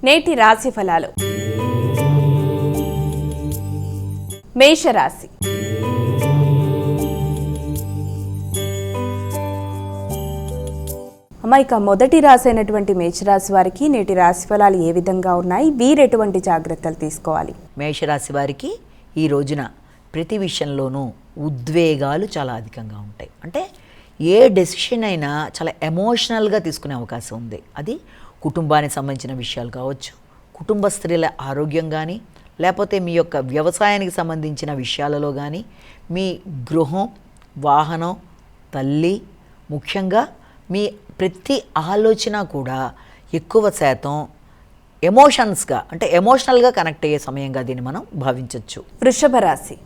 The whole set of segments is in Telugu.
నేటి రాశి ఫలాలు. మేషరాశి. ఇక మొదటి రాశి అయినటువంటి మేషరాశి వారికి నేటి రాశి ఫలాలు ఏ విధంగా ఉన్నాయి, వీరెటువంటి జాగ్రత్తలు తీసుకోవాలి? మేషరాశి వారికి ఈ రోజున ప్రతి విషయంలోనూ ఉద్వేగాలు చాలా అధికంగా ఉంటాయి. అంటే ఏ డెసిషన్ అయినా చాలా ఎమోషనల్గా తీసుకునే అవకాశం ఉంది. అది కుటుంబానికి సంబంధించిన విషయాలు కావచ్చు, కుటుంబ స్త్రీల ఆరోగ్యం కానీ, లేకపోతే మీ యొక్క వ్యవసాయానికి సంబంధించిన విషయాలలో కానీ, మీ గృహం, వాహనం, తల్లి, ముఖ్యంగా మీ ప్రతి ఆలోచన కూడా ఎక్కువ శాతం ఎమోషన్స్గా అంటే ఎమోషనల్గా కనెక్ట్ అయ్యే సమయంగా దీన్ని మనం భావించవచ్చు. వృషభ రాశి.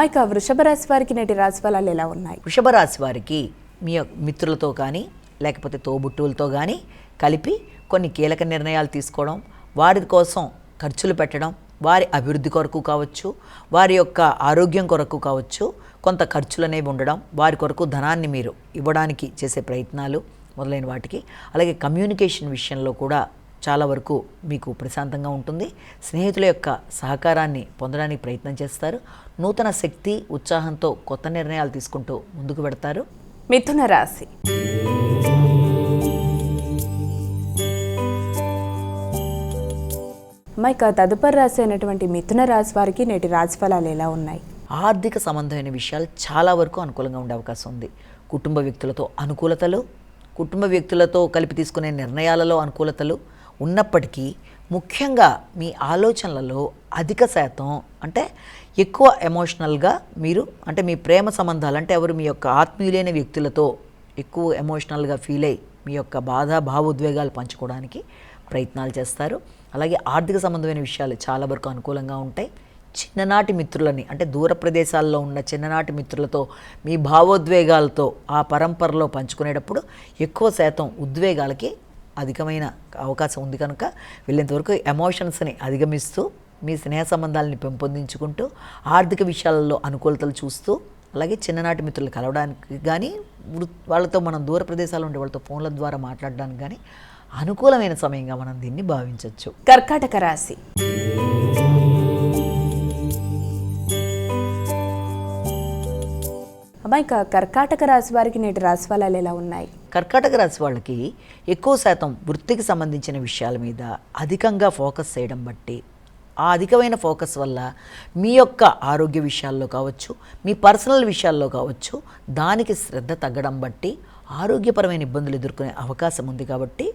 ఇక వృషభ రాశి వారికి నేటి రాశి ఫలాలు ఎలా ఉన్నాయి? వృషభ రాశి వారికి మీ మిత్రులతో కానీ లేకపోతే తోబుట్టువులతో కానీ కలిపి కొన్ని కీలక నిర్ణయాలు తీసుకోవడం, వారి కోసం ఖర్చులు పెట్టడం, వారి అభివృద్ధి కొరకు కావచ్చు, వారి యొక్క ఆరోగ్యం కొరకు కావచ్చు, కొంత ఖర్చులు అనేవి ఉండడం, వారి కొరకు ధనాన్ని మీరు ఇవ్వడానికి చేసే ప్రయత్నాలు మొదలైన వాటికి, అలాగే కమ్యూనికేషన్ విషయంలో కూడా చాలా వరకు మీకు ప్రశాంతంగా ఉంటుంది. స్నేహితుల యొక్క సహకారాన్ని పొందడానికి ప్రయత్నం చేస్తారు. నూతన శక్తి, ఉత్సాహంతో కొత్త నిర్ణయాలు తీసుకుంటూ ముందుకు పెడతారు. మిథున రాశి. ఇక తదుపరి రాశి అయినటువంటి మిథున రాశి వారికి నేటి రాశి ఫలాలు ఎలా ఉన్నాయి? ఆర్థిక సంబంధమైన విషయాలు చాలా వరకు అనుకూలంగా ఉండే అవకాశం ఉంది. కుటుంబ వ్యక్తులతో అనుకూలతలు, కుటుంబ వ్యక్తులతో కలిపి తీసుకునే నిర్ణయాలలో అనుకూలతలు ఉన్నప్పటికీ ముఖ్యంగా మీ ఆలోచనలలో అధిక శాతం అంటే ఎక్కువ ఎమోషనల్గా మీరు అంటే మీ ప్రేమ సంబంధాలు అంటే ఎవరు మీ యొక్క ఆత్మీయులైన వ్యక్తులతో ఎక్కువ ఎమోషనల్గా ఫీల్ అయ్యి మీ యొక్క బాధ భావోద్వేగాలు పంచుకోవడానికి ప్రయత్నాలు చేస్తారు. అలాగే ఆర్థిక సంబంధమైన విషయాలు చాలా వరకు అనుకూలంగా ఉంటాయి. చిన్ననాటి మిత్రులని అంటే దూర ప్రదేశాల్లో ఉన్న చిన్ననాటి మిత్రులతో మీ భావోద్వేగాలతో ఆ పరంపరలో పంచుకునేటప్పుడు ఎక్కువ శాతం ఉద్వేగాలకి అధికమైన అవకాశం ఉంది కనుక వెళ్ళేంతవరకు ఎమోషన్స్ని అధిగమిస్తూ మీ స్నేహ సంబంధాలని పెంపొందించుకుంటూ ఆర్థిక విషయాలలో అనుకూలతలు చూస్తూ, అలాగే చిన్ననాటి మిత్రులు కలవడానికి కానీ వాళ్ళతో మనం దూర ప్రదేశాల్లో ఉండే వాళ్ళతో ఫోన్ల ద్వారా మాట్లాడడానికి కానీ అనుకూలమైన సమయంగా మనం దీన్ని భావించవచ్చు. కర్కాటక రాశి. ఇక కర్కాటక రాశి వారికి నేటి రాశి ఫలాలు ఎలా ఉన్నాయి? కర్కాటక రాశి వాళ్ళకి ఎక్కువ శాతం వృత్తికి సంబంధించిన విషయాల మీద అధికంగా ఫోకస్ చేయడం బట్టి, ఆ అధికమైన ఫోకస్ వల్ల మీ యొక్క ఆరోగ్య విషయాల్లో కావచ్చు, మీ పర్సనల్ విషయాల్లో కావచ్చు, దానికి శ్రద్ధ తగ్గడం బట్టి ఆరోగ్యపరమైన ఇబ్బందులు ఎదుర్కొనే అవకాశం ఉంది. కాబట్టి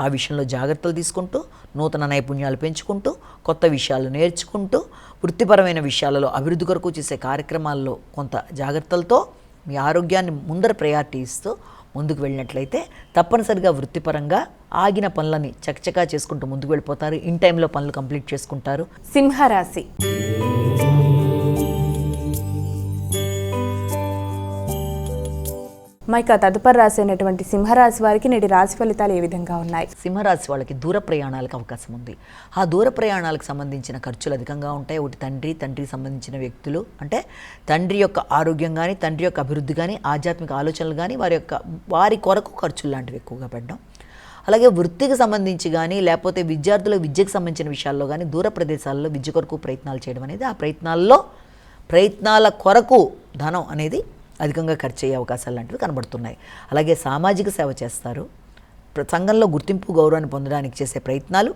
ఆ విషయంలో జాగ్రత్తలు తీసుకుంటూ, నూతన నైపుణ్యాలు పెంచుకుంటూ, కొత్త విషయాలు నేర్చుకుంటూ, వృత్తిపరమైన విషయాలలో అభివృద్ధి కొరకు చేసే కార్యక్రమాల్లో కొంత జాగ్రత్తలతో మీ ఆరోగ్యాన్ని ముందర ప్రయారిటీ ఇస్తూ ముందుకు వెళ్ళినట్లయితే తప్పనిసరిగా వృత్తిపరంగా ఆగిన పనులని చకచకా చేసుకుంటూ ముందుకు వెళ్ళిపోతారు. ఇన్ టైంలో పనులు కంప్లీట్ చేసుకుంటారు. సింహరాశి. ఇక తదుపరి రాశి అయినటువంటి సింహరాశి వారికి నేటి రాశి ఫలితాలు ఏ విధంగా ఉన్నాయి? సింహరాశి వాళ్ళకి దూర ప్రయాణాలకు అవకాశం ఉంది. ఆ దూర ప్రయాణాలకు సంబంధించిన ఖర్చులు అధికంగా ఉంటాయి. ఒకటి తండ్రికి సంబంధించిన వ్యక్తులు అంటే తండ్రి యొక్క ఆరోగ్యం కానీ, తండ్రి యొక్క అభివృద్ధి కానీ, ఆధ్యాత్మిక ఆలోచనలు కానీ వారి కొరకు ఖర్చులు లాంటివి ఎక్కువగా పెట్టడం. అలాగే వృత్తికి సంబంధించి కానీ, లేకపోతే విద్యార్థుల విద్యకు సంబంధించిన విషయాల్లో కానీ దూర ప్రదేశాల్లో విద్య కొరకు ప్రయత్నాలు చేయడం అనేది, ఆ ప్రయత్నాల కొరకు ధనం అనేది అధికంగా ఖర్చు అయ్యే అవకాశాలు లాంటివి కనబడుతున్నాయి. అలాగే సామాజిక సేవ చేస్తారు. సంఘంలో గుర్తింపు, గౌరవాన్ని పొందడానికి చేసే ప్రయత్నాలు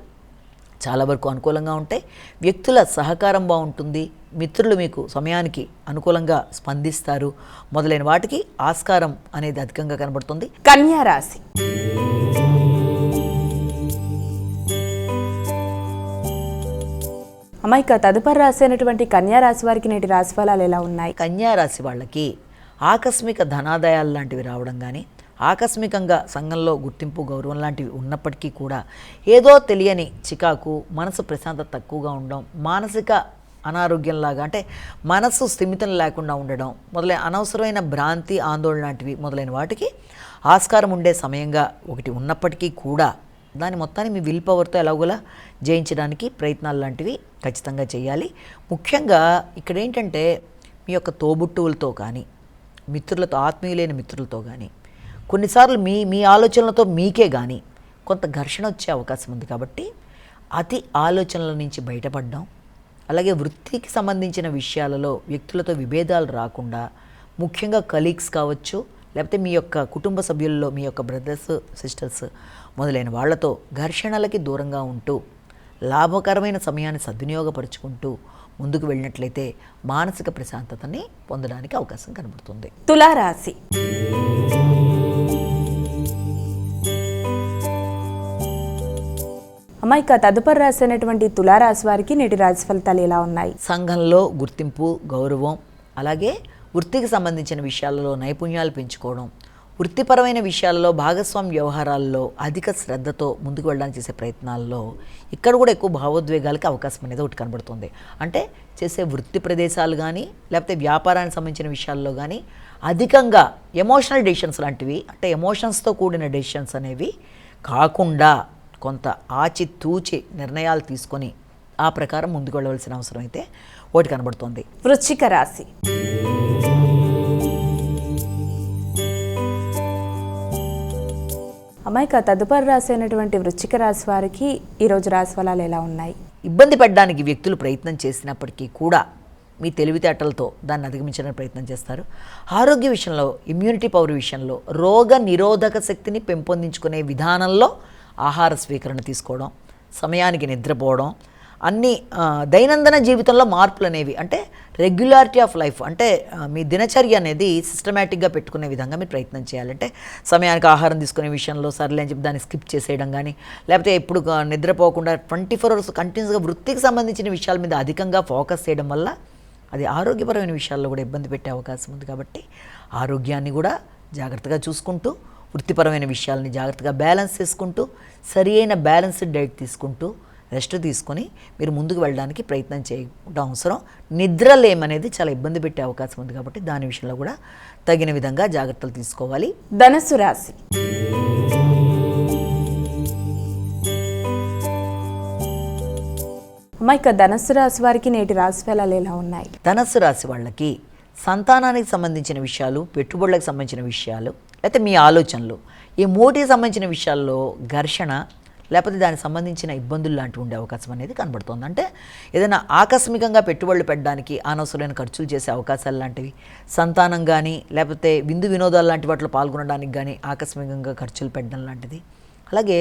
చాలా వరకు అనుకూలంగా ఉంటాయి. వ్యక్తుల సహకారం బాగుంటుంది. మిత్రులు మీకు సమయానికి అనుకూలంగా స్పందిస్తారు. మొదలైన వాటికి ఆస్కారం అనేది అధికంగా కనబడుతుంది. కన్యా రాశి. ఇక తదుపరి రాశి అయినటువంటి కన్యా రాశి వారికి నేటి రాశి ఫలాలు ఎలా ఉన్నాయి? కన్యా రాశి వాళ్ళకి ఆకస్మిక ధనాదాయాలు లాంటివి రావడం కానీ, ఆకస్మికంగా సంఘంలో గుర్తింపు, గౌరవం లాంటివి ఉన్నప్పటికీ కూడా ఏదో తెలియని చికాకు, మనసు ప్రశాంతత తక్కువగా ఉండడం, మానసిక అనారోగ్యంలాగా అంటే మనసు స్థిమితం లేకుండా ఉండడం, మొదలైన అనవసరమైన భ్రాంతి, ఆందోళన లాంటివి మొదలైన వాటికి ఆస్కారం ఉండే సమయంగా ఒకటి ఉన్నప్పటికీ కూడా దాని మొత్తాన్ని మీ విల్ పవర్తో ఎలాగోలా జయించడానికి ప్రయత్నాలు లాంటివి ఖచ్చితంగా చేయాలి. ముఖ్యంగా ఇక్కడ ఏంటంటే మీ యొక్క తోబుట్టువులతో కానీ, మిత్రులతో, ఆత్మీయులైన మిత్రులతో కానీ కొన్నిసార్లు మీ ఆలోచనలతో మీకే కానీ కొంత ఘర్షణ వచ్చే అవకాశం ఉంది. కాబట్టి అతి ఆలోచనల నుంచి బయటపడడం, అలాగే వృత్తికి సంబంధించిన విషయాలలో వ్యక్తులతో విభేదాలు రాకుండా, ముఖ్యంగా కలీగ్స్ కావచ్చు, లేకపోతే మీ యొక్క కుటుంబ సభ్యుల్లో మీ యొక్క బ్రదర్స్ సిస్టర్స్ మొదలైన వాళ్ళతో ఘర్షణలకి దూరంగా ఉంటూ లాభకరమైన సమయాన్ని సద్వినియోగపరుచుకుంటూ ముందుకు వెళ్ళినట్లయితే మానసిక ప్రశాంతతని పొందడానికి అవకాశం కనబడుతుంది. తులారాశి. అమ్మాయిక తదుపరి రాశి అయినటువంటి తులారాశి వారికి నేటి రాశి ఫలితాలు ఎలా ఉన్నాయి? సంఘంలో గుర్తింపు, గౌరవం, అలాగే వృత్తికి సంబంధించిన విషయాలలో నైపుణ్యాలు పెంచుకోవడం, వృత్తిపరమైన విషయాలలో భాగస్వామ్య వ్యవహారాల్లో అధిక శ్రద్ధతో ముందుకు వెళ్ళడానికి చేసే ప్రయత్నాల్లో ఇక్కడ కూడా ఎక్కువ భావోద్వేగాలకి అవకాశం అనేది ఒకటి కనబడుతుంది. అంటే చేసే వృత్తి ప్రదేశాలు కానీ లేకపోతే వ్యాపారానికి సంబంధించిన విషయాల్లో కానీ అధికంగా ఎమోషనల్ డెసిషన్స్ లాంటివి, అంటే ఎమోషన్స్తో కూడిన డెసిషన్స్ అనేవి కాకుండా కొంత ఆచితూచి నిర్ణయాలు తీసుకొని ఆ ప్రకారం ముందుకు వెళ్ళవలసిన అవసరం అయితే ఒకటి కనబడుతుంది. వృశ్చిక రాశి. అమ్మాయిక తదుపరి రాశి అయినటువంటి వృశ్చిక రాశి వారికి ఈరోజు రాశి ఫలాలు ఎలా ఉన్నాయి? ఇబ్బంది పడడానికి వ్యక్తులు ప్రయత్నం చేసినప్పటికీ కూడా మీ తెలివితేటలతో దాన్ని అధిగమించడానికి ప్రయత్నం చేస్తారు. ఆరోగ్య విషయంలో, ఇమ్యూనిటీ పవర్ విషయంలో, రోగ నిరోధక శక్తిని పెంపొందించుకునే విధానంలో ఆహార స్వీకరణ తీసుకోవడం, సమయానికి నిద్రపోవడం, అన్ని దైనందిన జీవితంలో మార్పులు అనేవి, అంటే రెగ్యులారిటీ ఆఫ్ లైఫ్, అంటే మీ దినచర్య అనేది సిస్టమేటిక్గా పెట్టుకునే విధంగా మీరు ప్రయత్నం చేయాలంటే సమయానికి ఆహారం తీసుకునే విషయంలో సర్లే అని చెప్పి దాన్ని స్కిప్ చేసేయడం కానీ, లేకపోతే ఎప్పుడు నిద్రపోకుండా 24 hours కంటిన్యూస్గా వృత్తికి సంబంధించిన విషయాల మీద అధికంగా ఫోకస్ చేయడం వల్ల అది ఆరోగ్యపరమైన విషయాల్లో కూడా ఇబ్బంది పెట్టే అవకాశం ఉంది. కాబట్టి ఆరోగ్యాన్ని కూడా జాగ్రత్తగా చూసుకుంటూ, వృత్తిపరమైన విషయాలని జాగ్రత్తగా బ్యాలెన్స్ చేసుకుంటూ, సరి అయిన బ్యాలెన్స్డ్ డైట్ తీసుకుంటూ, రెస్ట్ తీసుకొని మీరు ముందుకు వెళ్ళడానికి ప్రయత్నం చేయడం అవసరం. నిద్ర లేమనేది చాలా ఇబ్బంది పెట్టే అవకాశం ఉంది. కాబట్టి దాని విషయంలో కూడా తగిన విధంగా జాగ్రత్తలు తీసుకోవాలి. ధనుస్సు రాశి. అమ్మాయిక ధనుస్సు రాశి వారికి నేటి రాశి ఫలాలు ఎలా ఉన్నాయి? ధనుస్సు రాశి వాళ్ళకి సంతానానికి సంబంధించిన విషయాలు, పెట్టుబడులకు సంబంధించిన విషయాలు, లేకపోతే మీ ఆలోచనలు, ఈ మూటికి సంబంధించిన విషయాల్లో ఘర్షణ లేకపోతే దానికి సంబంధించిన ఇబ్బందులు లాంటివి ఉండే అవకాశం అనేది కనబడుతుంది. అంటే ఏదైనా ఆకస్మికంగా పెట్టుబడులు పెట్టడానికి అనవసరమైన ఖర్చులు చేసే అవకాశాలు లాంటివి, సంతానం కానీ లేకపోతే విందు వినోదాలు లాంటి వాటిలో పాల్గొనడానికి కానీ ఆకస్మికంగా ఖర్చులు పెట్టడం లాంటిది. అలాగే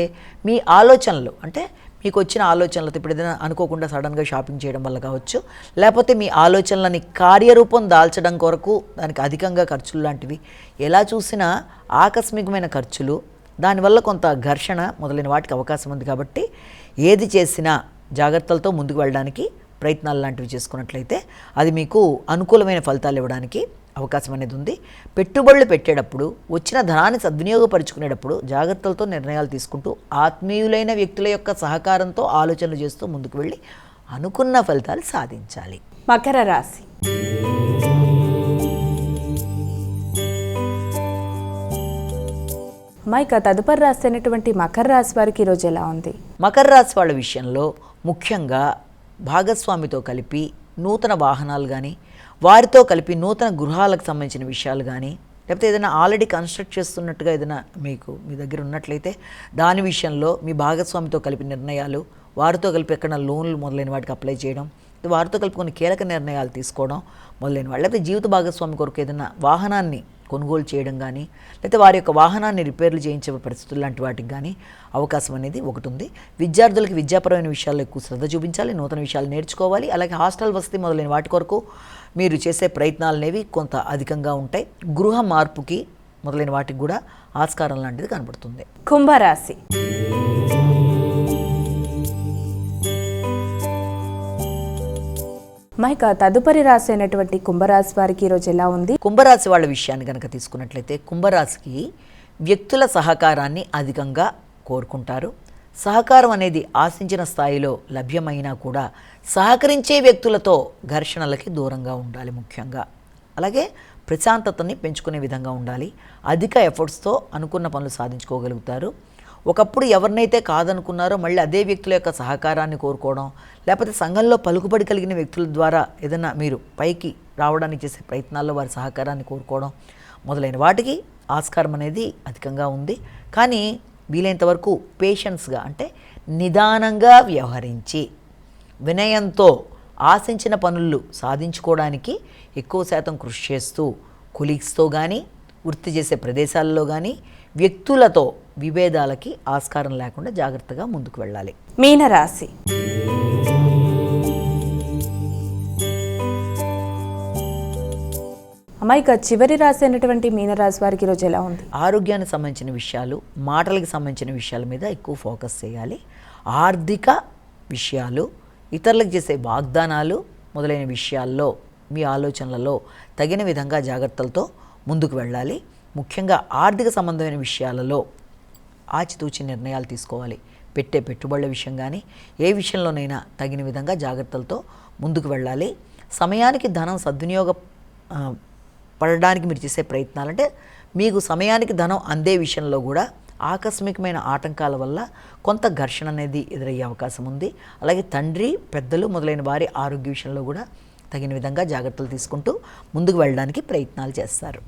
మీ ఆలోచనలు, అంటే మీకు వచ్చిన ఆలోచనలతో ఇప్పుడు ఏదైనా అనుకోకుండా సడన్గా షాపింగ్ చేయడం వల్ల కావచ్చు, లేకపోతే మీ ఆలోచనలని కార్యరూపం దాల్చడం కొరకు దానికి అధికంగా ఖర్చులు లాంటివి, ఎలా చూసినా ఆకస్మికమైన ఖర్చులు, దానివల్ల కొంత ఘర్షణ మొదలైన వాటికి అవకాశం ఉంది. కాబట్టి ఏది చేసినా జాగ్రత్తలతో ముందుకు వెళ్ళడానికి ప్రయత్నాలు లాంటివి చేసుకున్నట్లయితే అది మీకు అనుకూలమైన ఫలితాలు ఇవ్వడానికి అవకాశం అనేది ఉంది. పెట్టుబడులు పెట్టేటప్పుడు వచ్చిన ధనాన్ని సద్వినియోగపరుచుకునేటప్పుడు జాగ్రత్తలతో నిర్ణయాలు తీసుకుంటూ ఆత్మీయులైన వ్యక్తుల యొక్క సహకారంతో ఆలోచనలు చేస్తూ ముందుకు వెళ్ళి అనుకున్న ఫలితాలు సాధించాలి. మకర రాశి. అమ్మాయిక తదుపరి రాశి అయినటువంటి మకర రాశి వారికి ఈరోజు ఎలా ఉంది? మకర రాశి వాళ్ళ విషయంలో ముఖ్యంగా భాగస్వామితో కలిపి నూతన వాహనాలు కానీ, వారితో కలిపి నూతన గృహాలకు సంబంధించిన విషయాలు కానీ, లేకపోతే ఏదైనా ఆల్రెడీ కన్స్ట్రక్ట్ చేస్తున్నట్టుగా ఏదైనా మీ దగ్గర ఉన్నట్లయితే దాని విషయంలో మీ భాగస్వామితో కలిపి నిర్ణయాలు, వారితో కలిపి ఎక్కడైనా లోన్లు మొదలైన వాటికి అప్లై చేయడం, వారితో కలిపి కొన్ని కీలక నిర్ణయాలు తీసుకోవడం మొదలైన వాళ్ళు, లేకపోతే జీవిత భాగస్వామి కొరకు ఏదైనా వాహనాన్ని కొనుగోలు చేయడం కానీ, లేకపోతే వారి యొక్క వాహనాన్ని రిపేర్లు చేయించే పరిస్థితులు లాంటి వాటికి కానీ అవకాశం అనేది ఒకటి ఉంది. విద్యార్థులకి విద్యాపరమైన విషయాల్లో ఎక్కువ శ్రద్ధ చూపించాలి, నూతన విషయాలు నేర్చుకోవాలి. అలాగే హాస్టల్ వసతి మొదలైన వాటి కొరకు మీరు చేసే ప్రయత్నాలు అనేవి కొంత అధికంగా ఉంటాయి. గృహ మార్పుకి మొదలైన వాటికి కూడా ఆస్కారం లాంటిది కనబడుతుంది. కుంభరాశి. మైక తదుపరి రాశి అయినటువంటి కుంభరాశి వారికి ఈరోజు ఎలా ఉంది? కుంభరాశి వాళ్ళ విషయాన్ని కనుక తీసుకున్నట్లయితే కుంభరాశికి వ్యక్తుల సహకారాన్ని అధికంగా కోరుకుంటారు. సహకారం అనేది ఆశించిన స్థాయిలో లభ్యమైనా కూడా సహకరించే వ్యక్తులతో ఘర్షణలకి దూరంగా ఉండాలి ముఖ్యంగా. అలాగే ప్రశాంతతని పెంచుకునే విధంగా ఉండాలి. అధిక ఎఫర్ట్స్తో అనుకున్న పనులు సాధించుకోగలుగుతారు. ఒకప్పుడు ఎవరినైతే కాదనుకున్నారో మళ్ళీ అదే వ్యక్తుల యొక్క సహకారాన్ని కోరుకోవడం, లేకపోతే సంఘంలో పలుకుబడి కలిగిన వ్యక్తుల ద్వారా ఏదైనా మీరు పైకి రావడానికి చేసే ప్రయత్నాల్లో వారి సహకారాన్ని కోరుకోవడం మొదలైన వాటికి ఆస్కారం అనేది అధికంగా ఉంది. కానీ వీలైనంత వరకు పేషెన్స్గా అంటే నిదానంగా వ్యవహరించి వినయంతో ఆశించిన పనులు సాధించుకోవడానికి ఎక్కువ శాతం కృషి చేస్తూ కొలీగ్స్తో కానీ వృత్తి చేసే ప్రదేశాల్లో కానీ వ్యక్తులతో విభేదాలకి ఆస్కారం లేకుండా జాగ్రత్తగా ముందుకు వెళ్ళాలి. మీనరాశి. అమ్మాయిక చివరి రాశి అయినటువంటి మీనరాశి వారికి ఈరోజు ఎలా ఉంది? ఆరోగ్యానికి సంబంధించిన విషయాలు, మాటలకు సంబంధించిన విషయాల మీద ఎక్కువ ఫోకస్ చేయాలి. ఆర్థిక విషయాలు, ఇతరులకు చేసే వాగ్దానాలు మొదలైన విషయాల్లో మీ ఆలోచనలలో తగిన విధంగా జాగ్రత్తలతో ముందుకు వెళ్ళాలి. ముఖ్యంగా ఆర్థిక సంబంధమైన విషయాలలో ఆచితూచి నిర్ణయాలు తీసుకోవాలి. పెట్టే పెట్టుబడుల విషయం కానీ ఏ విషయంలోనైనా తగిన విధంగా జాగ్రత్తలతో ముందుకు వెళ్ళాలి. సమయానికి ధనం సద్వినియోగ పడడానికి మీరు చేసే ప్రయత్నాలు, అంటే మీకు సమయానికి ధనం అందే విషయంలో కూడా ఆకస్మికమైన ఆటంకాల వల్ల కొంత ఘర్షణ అనేది ఎదురయ్యే అవకాశం ఉంది. అలాగే తండ్రి, పెద్దలు మొదలైన వారి ఆరోగ్య విషయంలో కూడా తగిన విధంగా జాగ్రత్తలు తీసుకుంటూ ముందుకు వెళ్ళడానికి ప్రయత్నాలు చేస్తారు.